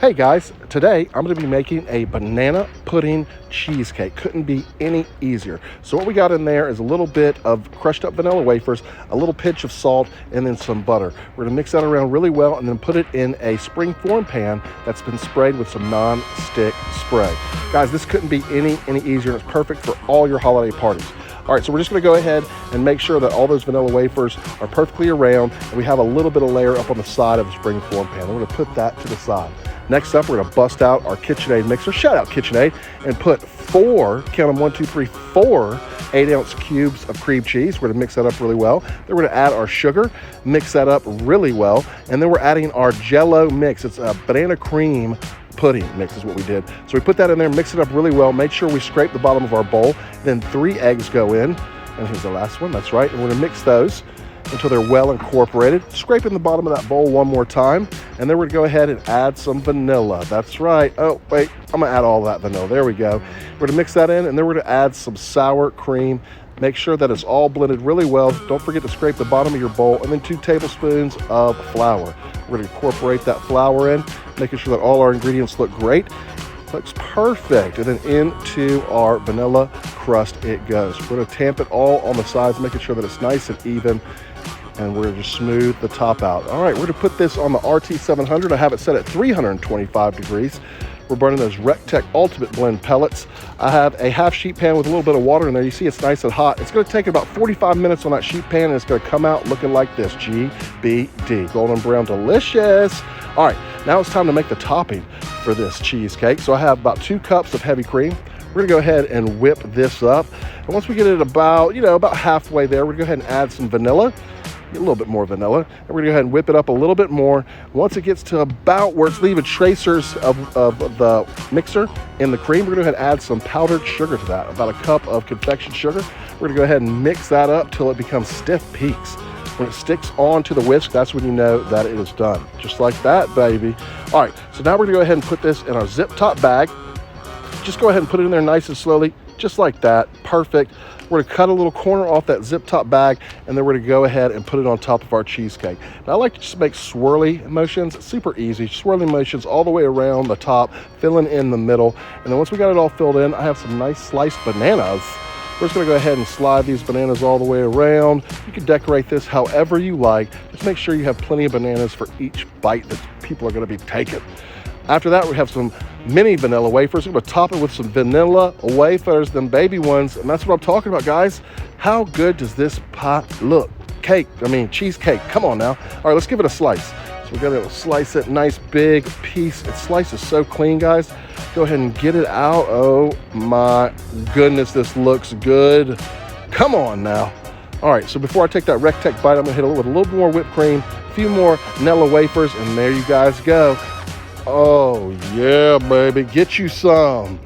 Hey guys, today I'm going to be making a banana pudding cheesecake. Couldn't be any easier. So what we got in there is a little bit of crushed up vanilla wafers, a little pinch of salt, and then some butter. We're going to mix that around really well and then put it in a springform pan that's been sprayed with some non-stick spray. Guys, this couldn't be any easier, and it's perfect for all your holiday parties. All right, so we're just gonna go ahead and make sure that all those vanilla wafers are perfectly around, and we have a little bit of layer up on the side of the springform pan. We're gonna put that to the side. Next up, we're gonna bust out our KitchenAid mixer. Shout out KitchenAid, and put four 8-ounce cubes of cream cheese. We're gonna mix that up really well. Then we're gonna add our sugar, mix that up really well, and then we're adding our Jello mix. It's a banana cream pudding mix is what we did. So we put that in there, mix it up really well, make sure we scrape the bottom of our bowl, then 3 eggs go in, and here's the last one, that's right, and we're gonna mix those until they're well incorporated. Scraping the bottom of that bowl one more time, and then we're gonna go ahead and add some vanilla. That's right. Oh, wait, I'm gonna add all that vanilla. There we go. We're gonna mix that in, and then we're gonna add some sour cream. Make sure that it's all blended really well. Don't forget to scrape the bottom of your bowl, and then 2 tablespoons of flour. We're gonna incorporate that flour in, making sure that all our ingredients look great. Looks perfect. And then into our vanilla crust it goes. We're gonna tamp it all on the sides, making sure that it's nice and even, and we're gonna just smooth the top out. All right, we're gonna put this on the RT700. I have it set at 325 degrees. We're burning those RecTech Ultimate Blend pellets. I have a half sheet pan with a little bit of water in there. You see it's nice and hot. It's gonna take about 45 minutes on that sheet pan, and it's gonna come out looking like this, GBD, golden brown, delicious. All right, now it's time to make the topping for this cheesecake. So I have about 2 cups of heavy cream. We're gonna go ahead and whip this up. And once we get it about halfway there, we're gonna go ahead and add some vanilla. A little bit more vanilla, and we're gonna go ahead and whip it up a little bit more. Once it gets to about where it's leaving tracers of the mixer in the cream, we're gonna go ahead and add some powdered sugar to that, about a cup of confection sugar. We're gonna go ahead and mix that up till it becomes stiff peaks. When it sticks onto the whisk, that's when you know that it is done. Just like that, baby. All right, so now we're gonna go ahead and put this in our zip top bag. Just go ahead and put it in there nice and slowly, just like that, perfect. We're gonna cut a little corner off that zip top bag, and then we're gonna go ahead and put it on top of our cheesecake. Now I like to just make swirly motions. It's super easy, swirly motions all the way around the top, filling in the middle. And then once we got it all filled in, I have some nice sliced bananas. We're just gonna go ahead and slide these bananas all the way around. You can decorate this however you like. Just make sure you have plenty of bananas for each bite that people are gonna be taking. After that, we have some mini vanilla wafers. We're gonna top it with some vanilla wafers, them baby ones, and that's what I'm talking about, guys. How good does this pie look? Cheesecake, come on now. All right, let's give it a slice. So we're gonna slice it, nice big piece. It slices so clean, guys. Go ahead and get it out. Oh my goodness, this looks good. Come on now. All right, so before I take that RecTech bite, I'm gonna hit it with a little more whipped cream, a few more vanilla wafers, and there you guys go. Oh yeah, baby, get you some.